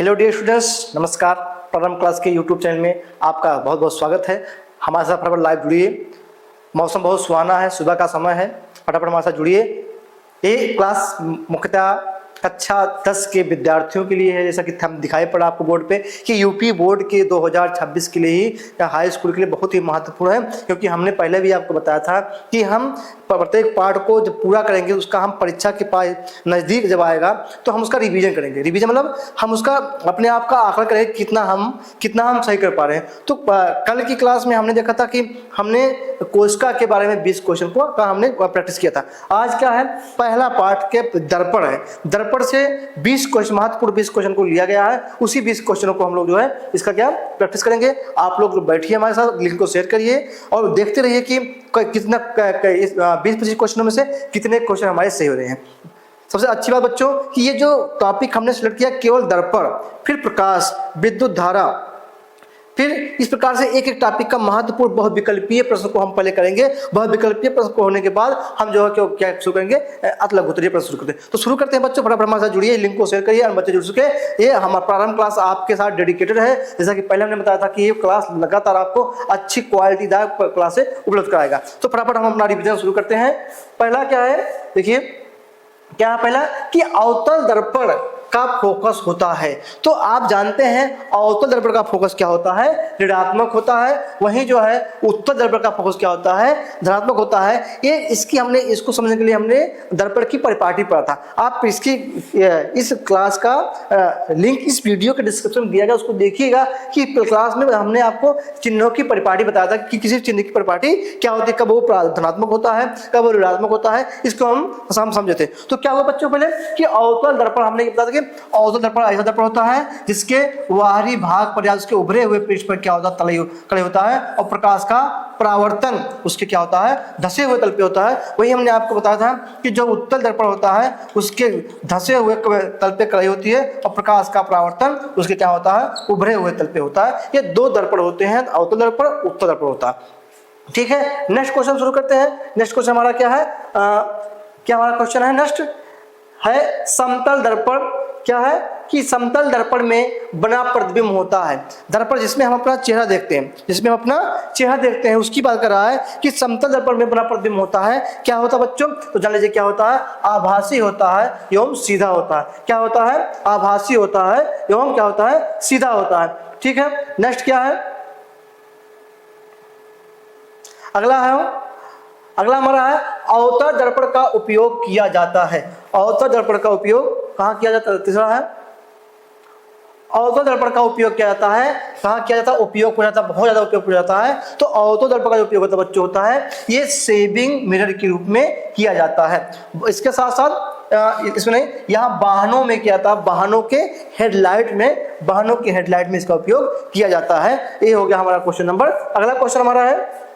Hello dear students, नमस्कार। प्रारंभ class के यूट्यूब चैनल में आपका बहुत बहुत स्वागत है। हमारे साथ फटाफट लाइव जुड़िए। मौसम बहुत सुहाना है, सुबह का समय है, फटाफट हमारे साथ जुड़िए। ये क्लास मुख्यतः कक्षा 10 के विद्यार्थियों के लिए है। जैसा कि हम दिखाई पड़ा आपको बोर्ड पे कि यूपी बोर्ड के 2026 के लिए ही या हाई स्कूल के लिए बहुत ही महत्वपूर्ण है, क्योंकि हमने पहले भी आपको बताया था कि हम प्रत्येक पार्ट को जब पूरा करेंगे उसका हम परीक्षा के पास नज़दीक जब आएगा तो हम उसका रिवीजन करेंगे। रिवीजन मतलब हम उसका अपने आप का आकलन करेंगे कितना हम सही कर पा रहे हैं। तो कल की क्लास में हमने देखा था कि हमने कोशिका के बारे में 20 क्वेश्चन का हमने प्रैक्टिस किया था। आज क्या है, पहला पार्ट के दर्पण है। दर्पण से 20 क्वेश्चन, महत्वपूर्ण 20 क्वेश्चन को लिया गया है। उसी 20 क्वेश्चनों को हम लोग जो है इसका क्या प्रैक्टिस करेंगे। आप लोग बैठिए हमारे साथ, लिंक को शेयर करिए और देखते रहिए कि कितना 20-25 क्वेश्चनों में से कितने क्वेश्चन हमारे सही हो रहे हैं। सबसे अच्छी बात बच्चों कि ये जो टॉपिक हमने सिलेक्ट किया, केवल दर्पण, फिर प्रकाश, विद्युत धारा, फिर इस प्रकार से एक एक टॉपिक का महत्वपूर्ण बहुविकल्पीय प्रश्न को हम पहले करेंगे। बहुविकल्पीय प्रश्न को होने के बाद हम जो है क्या शुरू करेंगे, अतलघुत्तरीय प्रश्न शुरू करते हैं। तो शुरू करते हैं बच्चों, फटाफट हमारे साथ जुड़िए, लिंक को शेयर करिए और बच्चे जुड़ सके। ये हमारा प्रारंभ क्लास आपके साथ डेडिकेटेड है। जैसा कि पहले हमने बताया था कि ये क्लास लगातार आपको अच्छी क्वालिटीदार क्लासें उपलब्ध कराएगा। तो फटाफट हम अपना रिविजन शुरू करते हैं। पहला क्या है, देखिए क्या पहला कि अवतल दर्पण का फोकस होता है। तो आप जानते हैं अवतल दर्पण का फोकस क्या होता है, ऋणात्मक होता है। वहीं जो है उत्तल दर्पण का फोकस क्या होता है, धनात्मक होता है। ये इसको समझने के लिए हमने दर्पण की परिपाटी पढ़ा था। आप इस क्लास का लिंक इस वीडियो के डिस्क्रिप्शन में दिया गया, उसको देखिएगा कि क्लास में हमने आपको चिन्हों की परिपाटी बताया था कि किसी चिन्ह की परिपाटी क्या होती है, कब वो धनात्मक होता है, कब वो ऋणात्मक होता है। इसको हम समझे थे। तो क्या हुआ बच्चों, पहले कि अवतल दर्पण हमने बताया था कि अवतल दर्पण ऐसा दर्पण होता है जिसके बाहरी भाग पर या उसके उभरे हुए पृष्ठ पर क्या होता है, तले होता है, और प्रकाश का परावर्तन उसके क्या होता है, धसे हुए तल पे होता है। वही हमने आपको बताया था कि जो उत्तल दर्पण होता है उसके धसे हुए तल पे कलाई होती है और प्रकाश का परावर्तन उसके क्या होता है, उभरे हुए तल पे होता है। ये दो दर्पण होते हैं, अवतल दर्पण, उत्तल दर्पण होता है। ठीक है, नेक्स्ट क्वेश्चन शुरू करते हैं। नेक्स्ट क्वेश्चन हमारा क्या है, क्या हमारा क्वेश्चन है नेक्स्ट है समतल दर्पण। क्या है कि समतल दर्पण में बना प्रतिबिंब होता है। दर्पण जिसमें हम अपना चेहरा देखते हैं, उसकी बात कर रहा है कि समतल दर्पण में बना प्रतिबिंब होता है। क्या होता है बच्चों, तो जान लीजिए क्या होता है, आभासी होता है एवं सीधा होता है। क्या होता है, आभासी होता है एवं क्या होता है, सीधा होता है। ठीक है, नेक्स्ट क्या है, अगला हमारा है अवतल दर्पण का उपयोग किया जाता है। अवतल दर्पण का उपयोग कहाँ किया जाता है, तीसरा है अवतल दर्पण का उपयोग किया जाता है, कहाँ किया जाता है, उपयोग हो जाता है, बहुत ज्यादा उपयोग हो जाता है। तो अवतल दर्पण का उपयोग होता है बच्चों होता है ये सेविंग मिरर के रूप में किया जाता है। इसके साथ साथ इसमें नहीं, यहाँ वाहनों में क्या था, वाहनों के हेडलाइट में इसका उपयोग किया जाता है। ये हो गया हमारा क्वेश्चन नंबर। अगला क्वेश्चन हमारा है,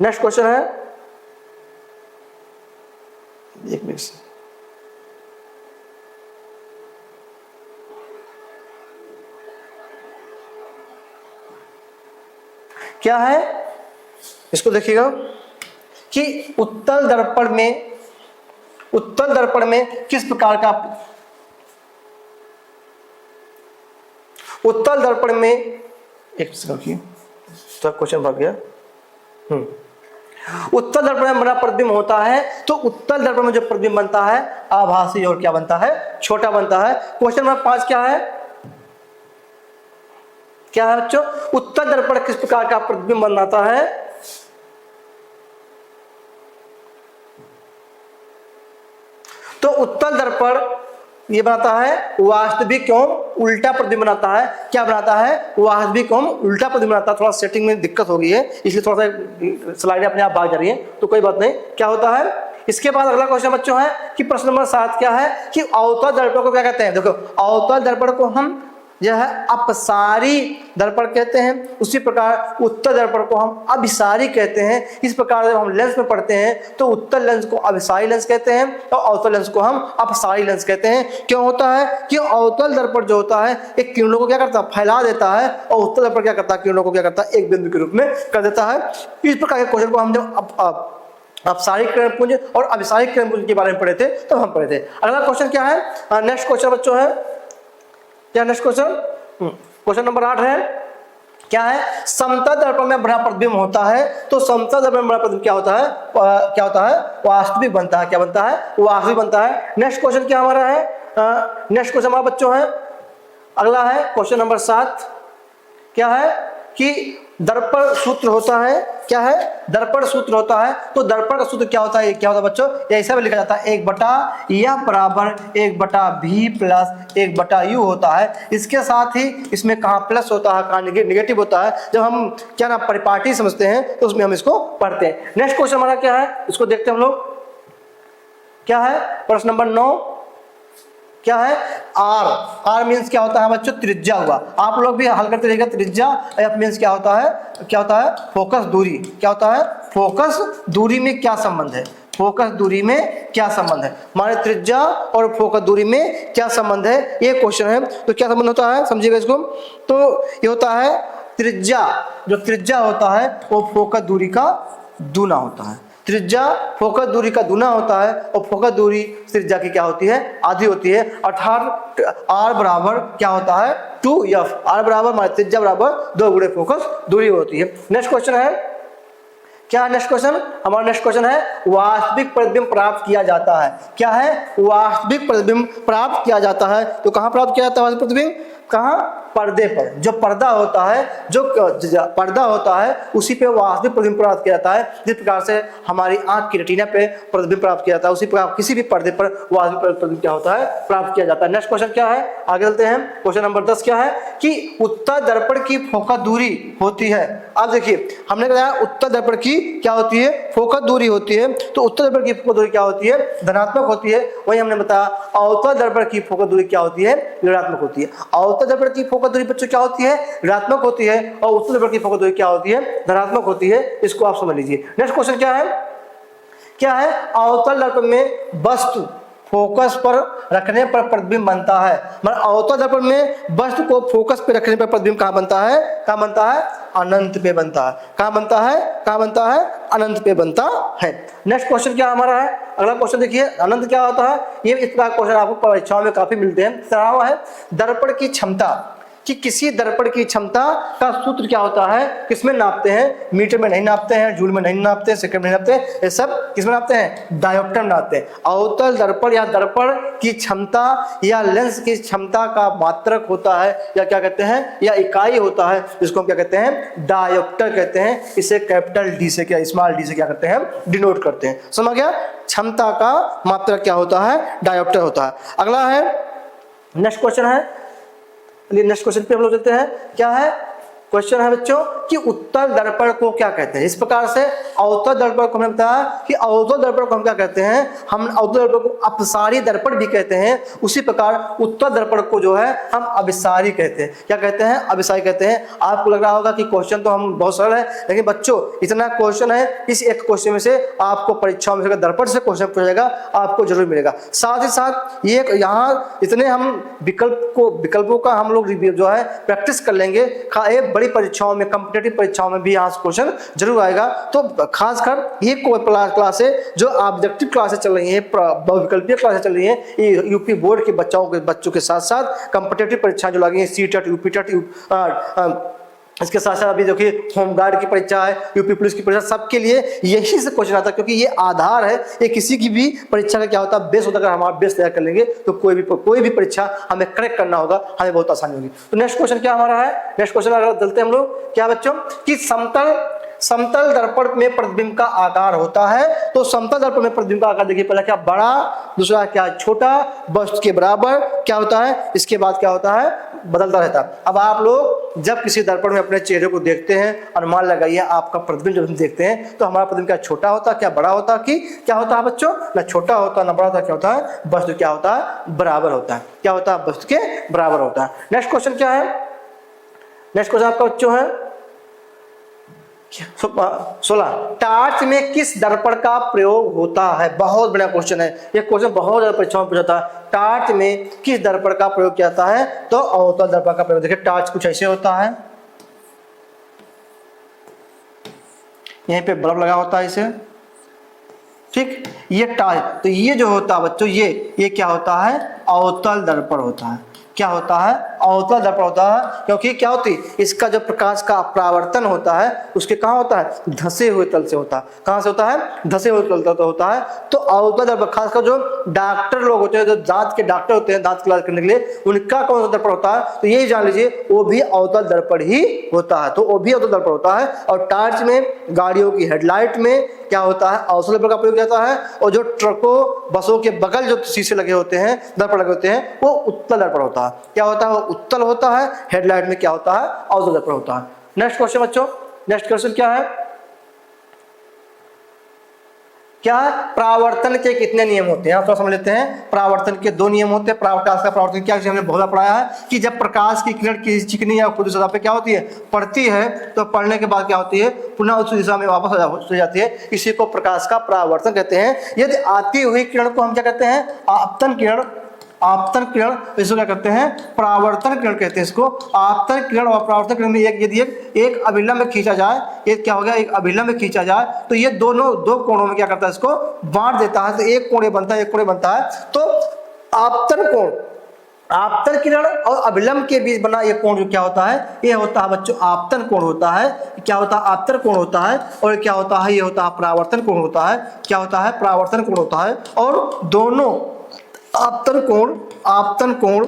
नेक्स्ट क्वेश्चन है, एक मिनट से क्या है, इसको देखिएगा कि उत्तल दर्पण में किस प्रकार का, उत्तल दर्पण में एक सेकंड तो क्वेश्चन भाग गया। उत्तल दर्पण में बना प्रतिबिंब होता है। तो उत्तल दर्पण में जो प्रतिबिंब बनता है आभासी और क्या बनता है, छोटा बनता है। क्वेश्चन नंबर 5 क्या है बच्चों, उत्तल दर्पण किस प्रकार का प्रतिबिंब बनाता है। तो उत्तल दर्पण ये बनाता है वास्तविक एवं उल्टा प्रतिबिंब बनाता है। क्या बनाता है, वास्तविक एवं उल्टा प्रतिबिंब बनाता है। थोड़ा सेटिंग में दिक्कत हो गई है इसलिए थोड़ा सा स्लाइड अपने आप भाग जा रही है, तो कोई बात नहीं। क्या होता है, इसके बाद अगला क्वेश्चन बच्चों है कि प्रश्न नंबर 7 क्या है कि अवतल दर्पण को क्या कहते हैं। देखो अवतल दर्पण को हम यह है अपसारी दर्पण कहते हैं, उसी प्रकार उत्तल दर्पण को हम अभिसारी कहते हैं। इस प्रकार जब हम लेंस में पढ़ते हैं तो उत्तल लेंस को अभिसारी लेंस कहते हैं और अवतल लेंस को हम अपसारी लेंस कहते हैं। क्यों होता है कि अवतल दर्पण जो होता है एक किरणों को क्या करता है, फैला देता है, और उत्तल दर्पण क्या करता है, किरणों को क्या करता है, एक बिंदु के रूप में कर देता है। इस प्रकार के क्वेश्चन को हम जब अपसारिक किरणपुंज और अभिसारिक किरणपुंज के बारे में पढ़े थे तो हम पढ़े थे। अगला क्वेश्चन क्या है, नेक्स्ट क्वेश्चन बच्चों है क्या नेक्स्ट क्वेश्चन, क्वेश्चन नंबर 8 है, क्या है, समतल दर्पण में बड़ा प्रतिबिंब होता है तो समतल दर्पण में बड़ा प्रतिबिंब क्या होता है, क्या होता है, वास्तविक बनता है। क्या बनता है, वास्तविक बनता है। नेक्स्ट क्वेश्चन क्या हमारा है, नेक्स्ट क्वेश्चन हमारा बच्चों है, अगला है क्वेश्चन नंबर 7, क्या है कि दर्पण सूत्र होता है, क्या है, दर्पण सूत्र होता है। तो दर्पण का सूत्र क्या होता है, क्या होता है बच्चों, ऐसा भी लिखा जाता है 1/f बराबर 1/v प्लस 1/u होता है। इसके साथ ही इसमें कहाँ प्लस होता है, कहाँ निगेटिव होता है, जब हम क्या ना परिपाटी समझते हैं तो उसमें हम इसको पढ़ते हैं। नेक्स्ट क्वेश्चन हमारा क्या है, इसको देखते हैं हम लोग, क्या है, प्रश्न नंबर 9, क्या है, आर मीन्स क्या होता है बच्चों, त्रिज्या हुआ। आप लोग भी हल करते रहिएगा, त्रिज्या, एफ मीन्स क्या होता है, क्या होता है, फोकस दूरी। क्या होता है, फोकस दूरी में क्या संबंध है, फोकस दूरी में क्या संबंध है, हमारे त्रिज्या और फोकस दूरी में क्या संबंध है, ये क्वेश्चन है। तो क्या संबंध होता है समझिएगा इसको, तो ये होता है त्रिज्या, जो त्रिज्या होता है वो फोकस दूरी का दूना होता है। त्रिज्या फोकस दूरी का दूना होता है और फोकस दूरी त्रिज्या की क्या होती है, आधी होती है। अर्थात आर बराबर क्या होता है 2f, आर बराबर हमारी त्रिज्या बराबर 2 गुणे फोकस दूरी होती है। नेक्स्ट क्वेश्चन है, क्या है नेक्स्ट क्वेश्चन, हमारा नेक्स्ट क्वेश्चन है वास्तविक प्रतिबिंब प्राप्त किया जाता है। क्या है, वास्तविक प्रतिबिंब प्राप्त किया जाता है। तो कहाँ प्राप्त किया जाता है वास्तविक प्रतिबिंब, कहाँ, पर्दे पर। जो पर्दा होता है, जो पर्दा होता है उसी पे वास्तविक प्रतिबिंब प्राप्त किया जाता है। जिस प्रकार से हमारी आंख की रेटिना पे प्रतिबिंब प्राप्त किया जाता है, उसी प्रकार किसी भी पर्दे पर वास्तविक प्रतिबिंब क्या होता है, प्राप्त किया जाता है। नेक्स्ट क्वेश्चन क्या है, आगे चलते हैं। क्वेश्चन नंबर 10 क्या है कि उत्तल दर्पण की फोकस दूरी होती है। अब देखिए हमने कहा उत्तल दर्पण की क्या होती है, फोकस दूरी होती है। तो उत्तल दर्पण की फोकस दूरी क्या होती है, धनात्मक होती है। वही हमने बताया अवतल दर्पण की फोकस दूरी क्या होती है, ऋणात्मक होती है। अवतल दर्पण की फोकस दूरी बच्चों क्या होती है, ऋणात्मक होती है, और उत्तल दर्पण की फोकस दूरी क्या होती है, धनात्मक होती है। इसको आप समझ लीजिए। नेक्स्ट क्वेश्चन क्या है, क्या है, अवतल दर्पण में वस्तु फोकस पर रखने पर प्रतिबिंब बनता है। मतलब अवतल दर्पण में वस्तु को फोकस पे रखने पर प्रतिबिंब कहाँ बनता है, कहाँ बनता है, अनंत पे बनता है। कहाँ बनता है, कहाँ बनता है, अनंत पे बनता है। नेक्स्ट क्वेश्चन क्या हमारा है, अगला क्वेश्चन देखिए, अनंत क्या होता है। ये इस प्रकार क्वेश्चन आपको परीक्षाओं में काफी मिलते हैं। तरह है दर्पण की क्षमता, कि किसी दर्पण की क्षमता का सूत्र क्या होता है, किसमें नापते हैं, मीटर में नहीं नापते हैं, जूल में नहीं नापते हैं, सेकंड में नहीं नापते हैं, ये सब किसमें नापते हैं, डायोप्टर में नापते हैं। अवतल दर्पण या दर्पण की क्षमता या लेंस की क्षमता का मात्रक होता है, या क्या कहते हैं, या इकाई होता है, जिसको हम क्या कहते हैं, डायोप्टर कहते हैं। इसे कैपिटल डी से क्या, स्मॉल डी से क्या करते हैं, डिनोट करते हैं। समझ गया, क्षमता का मात्रक क्या होता है, डायोप्टर होता है। अगला है नेक्स्ट क्वेश्चन है, नेक्स्ट क्वेश्चन पे हम लोग देखते हैं। क्या है क्वेश्चन है बच्चों कि उत्तल दर्पण को क्या कहते हैं। इस प्रकार से अवतल दर्पण को हमने बताया कि अवतल दर्पण को हम क्या कहते हैं, हम अवतल दर्पण को अपसारी दर्पण भी कहते हैं। उसी प्रकार उत्तल दर्पण को जो है हम अभिसारी कहते हैं। क्या कहते हैं, अभिसारी कहते हैं। आपको लग रहा होगा कि क्वेश्चन तो हम बहुत सरल है, लेकिन बच्चों इतना क्वेश्चन है, इस एक क्वेश्चन में से आपको परीक्षाओं में दर्पण से क्वेश्चन पूछा जाएगा, आपको जरूर मिलेगा। साथ ही साथ ये यहाँ इतने हम विकल्पों का हम लोग जो है प्रैक्टिस कर लेंगे। बड़ी परीक्षाओं में, कॉम्पिटिटिव परीक्षाओं में भी यहाँ से क्वेश्चन जरूर आएगा। तो खासकर ये क्लास है जो ऑब्जेक्टिव क्लासेस चल रही हैं, बहुविकल्पीय क्लासेस चल रही हैं, ये यूपी बोर्ड के बच्चों के साथ साथ कॉम्पिटिटिव परीक्षाएं जो लगी हैं, सीटेट, यूपी टेट, इसके साथ साथ अभी देखिए होमगार्ड की परीक्षा है, यूपी पुलिस की परीक्षा, सबके लिए यही से क्वेश्चन आता है, क्योंकि ये आधार है। ये किसी की भी परीक्षा का क्या होता है, बेस होता है। अगर हमारा बेस तैयार कर लेंगे तो कोई भी परीक्षा हमें क्रैक करना होगा, हमें बहुत आसानी होगी। तो नेक्स्ट क्वेश्चन क्या हमारा है, नेक्स्ट क्वेश्चन अगर चलते हैं हम लोग, क्या बच्चों कि समतल दर्पण में प्रतिबिंब का आकार होता है। तो समतल दर्पण में प्रतिबिंब का आकार देखिए, पहला क्या बड़ा, दूसरा क्या छोटा, वस्तु के बराबर क्या होता है, इसके बाद क्या होता है, बदलता रहता है। अब आप लोग जब किसी दर्पण में अपने चेहरे को देखते हैं, अनुमान लगाइए आपका प्रतिबिंब जब हम देखते हैं तो हमारा प्रतिबिंब क्या छोटा होता, क्या बड़ा होता, कि क्या होता है बच्चों, ना छोटा होता ना बड़ा होता, क्या होता है, वस्तु क्या होता है, बराबर होता है। क्या होता है, वस्तु के बराबर होता है। नेक्स्ट क्वेश्चन क्या है, नेक्स्ट क्वेश्चन आपका बच्चों है 16, टार्च में किस दर्पण का प्रयोग होता है। बहुत बड़ा क्वेश्चन है, ये क्वेश्चन बहुत ज्यादा परीक्षाओं में पूछा था। टार्च में किस दर्पण का प्रयोग किया जाता है, तो अवतल दर्पण का प्रयोग। देखिए टार्च कुछ ऐसे होता है, यहीं पे बल्ब लगा होता है इसे, ठीक, ये टार्च। तो ये जो होता है बच्चों, ये क्या होता है, अवतल दर्पण होता है। क्या होता है, अवतल दर्पण होता है, क्योंकि क्या होती है, इसका जो प्रकाश का परावर्तन होता है उसके कहाँ होता है, धसे हुए तल से होता है। कहाँ से होता है, धसे हुए तल से होता है। तो अवतल दर्पण खासकर जो डॉक्टर लोग होते हैं, जो दांत के डॉक्टर होते हैं, दांत का इलाज करने के लिए, उनका कौन सा दर्पण होता है, तो यही जान लीजिए वो भी अवतल दर्पण ही होता है। तो वो भी अवतल दर्पण होता है। और टॉर्च में, गाड़ियों की हेडलाइट में क्या होता है, अवतल दर्पण का प्रयोग किया जाता है। और जो ट्रकों बसों के बगल जो शीशे लगे होते हैं, दर्पण लगे होते हैं, वो उत्तल दर्पण होता है। क्या होता है, वो उत्तल होता है। हेडलाइट में क्या होता है, अवतल दर्पण होता है। नेक्स्ट क्वेश्चन बच्चों, नेक्स्ट क्वेश्चन क्या है, क्या परावर्तन के कितने नियम होते हैं, आप थोड़ा समझ लेते हैं। परावर्तन के 2 नियम होते हैं। प्रकाश का परावर्तन क्या है, हमने बहुत पढ़ाया है कि जब प्रकाश की किरण किसी चिकनी या खुली सतह पे क्या होती है, पड़ती है, तो पड़ने के बाद क्या होती है, पुनः उस दिशा में वापस हो जाती है। इसी को प्रकाश का परावर्तन कहते हैं। यदि आती हुई किरण को हम क्या कहते हैं, आपतन किरण, आपतन किरण, इसको क्या कहते हैं, परावर्तन किरण कहते हैं इसको। आपतन किरण और परावर्तन किरण में यदि एक अभिलंब में खींचा जाए, ये क्या हो गया, एक अभिलंब में खींचा जाए, तो ये दोनों 2 कोणों में क्या करता है, इसको बांट देता है। तो एक कोण बनता है, एक कोण बनता है। तो आपतन कोण, आपतन किरण और अभिलंब के बीच बना ये कोण जो क्या होता है, ये होता है बच्चों आपतन कोण होता है। क्या होता है, आपतन कोण होता है। और क्या होता है, ये होता है परावर्तन कोण होता है। क्या होता है, परावर्तन कोण होता है। और दोनों आपतन कोण, आपतन कोण,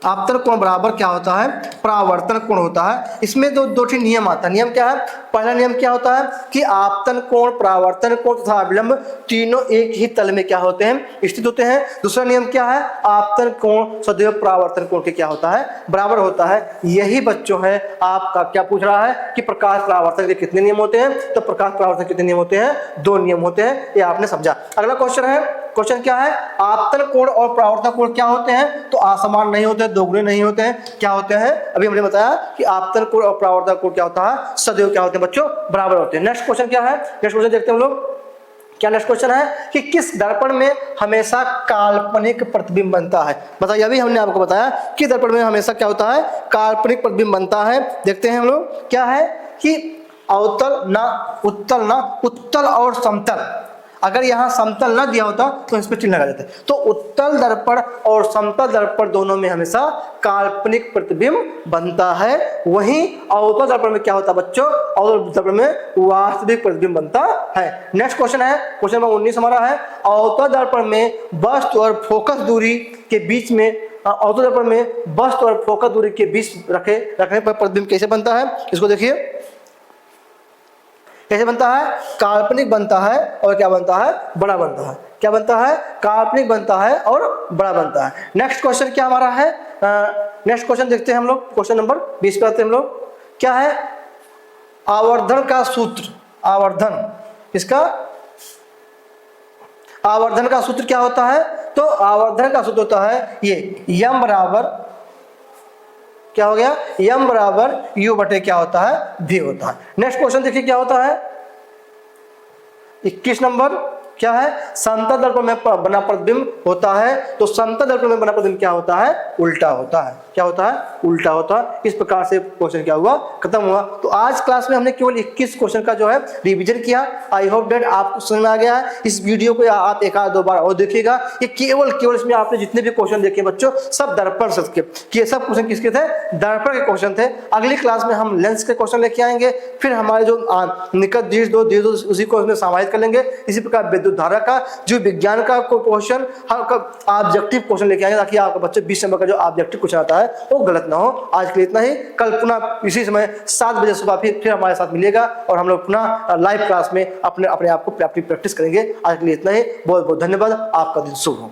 आपतन कोण बराबर क्या होता है, परावर्तन कोण होता है। इसमें दो नियम आता है। नियम क्या है, पहला नियम क्या होता है कि आपतन कोण, परावर्तन कोण तथा अभिलंब तीनों एक ही तल में क्या होते हैं, स्थित होते हैं। दूसरा नियम क्या है, आपतन कोण सदैव परावर्तन कोण के क्या होता है, बराबर होता है। यही बच्चों है आपका क्या पूछ रहा है कि प्रकाश परावर्तन के कितने नियम होते हैं, तो प्रकाश परावर्तन कितने नियम होते हैं, 2 नियम होते हैं। ये आपने समझा। अगला क्वेश्चन है, क्वेश्चन क्या है, आपतन कोण और परावर्तन कोण क्या होते हैं, तो असमान नहीं होते, दोगुने नहीं होते हैं। क्या होते हैं, अभी हमने बताया कि आपतन कोण और परावर्तन कोण क्या होता है, सदैव क्या होते हैं बच्चों, बराबर होते हैं। नेक्स्ट क्वेश्चन क्या है, नेक्स्ट क्वेश्चन देखते हैं हम लोग। क्या नेक्स्ट क्वेश्चन है कि किस दर्पण में हमेशा काल्पनिक प्रतिबिंब बनता है। बताइए, अभी हमने आपको बताया कि दर्पण में हमेशा क्या होता है, काल्पनिक प्रतिबिंब बनता है। देखते हैं हम लोग क्या है कि अवतल ना उत्तल, ना उत्तल और समतल। अगर यहाँ समतल ना दिया होता तो इस पर चिन्ह लगा देते। तो उत्तल दर्पण और समतल दर्पण दोनों में हमेशा काल्पनिक प्रतिबिंब बनता है। वहीं अवतल दर्पण में क्या होता है बच्चों, अवतल दर्पण में वास्तविक प्रतिबिंब बनता है। नेक्स्ट क्वेश्चन है, क्वेश्चन नंबर 19 हमारा है, अवतल दर्पण में वस्तु और फोकस दूरी के बीच में, अवतल दर्पण में वस्तु और फोकस दूरी के बीच रखने पर प्रतिबिंब कैसे बनता है, इसको देखिए। कैसे बनता है, काल्पनिक बनता है और क्या बनता है, बड़ा बनता है। क्या बनता है, काल्पनिक बनता है और बड़ा बनता है। नेक्स्ट क्वेश्चन क्या हमारा है, नेक्स्ट क्वेश्चन देखते हैं हम लोग। क्वेश्चन नंबर 20 पे आते हैं हम लोग। क्या है, आवर्धन का सूत्र, आवर्धन, इसका आवर्धन का सूत्र क्या होता है, तो आवर्धन का सूत्र होता है ये, यम बराबर क्या हो गया, यम बराबर यू बटे क्या होता है, भी होता है। नेक्स्ट क्वेश्चन देखिए क्या होता है, 21 नंबर। क्या है, समतल दर्पण में बना प्रतिबिंब होता है, तो समतल दर्पण में बना प्रतिबिंब क्या होता है, उल्टा होता है। क्या होता है, उल्टा होता है। इस प्रकार से क्वेश्चन क्या हुआ, खत्म हुआ। तो आज क्लास में हमने केवल 21 क्वेश्चन का जो है रिवीजन किया। आई होप दैट आपको समझ में आ गया है। इस वीडियो को आप 1-2 बार और देखिएगा। ये केवल इसमें आपने जितने भी क्वेश्चन देखे बच्चों, सब दर्पण से के, ये सब क्वेश्चन किसके थे, दर्पण के क्वेश्चन थे। अगली क्लास में हम लेंस के क्वेश्चन लेके आएंगे। फिर हमारे जो निकट दृष्टि दो उसी को उसमें समाहित कर लेंगे। इसी प्रकार विद्युत धारा का, जो विज्ञान का क्वेश्चन, ऑब्जेक्टिव क्वेश्चन लेके आएंगे, ताकि आपका बच्चे 20 नंबर का जो ऑब्जेक्टिव क्वेश्चन आता है वो गलत ना हो। आज के लिए इतना ही। कल पुनः इसी समय 7 बजे सुबह फिर हमारे साथ मिलेगा और हम लोग पुनः लाइव क्लास में अपने आप को प्रैक्टिस करेंगे। आज के लिए इतना ही। बहुत बहुत धन्यवाद। आपका दिन शुभ हो।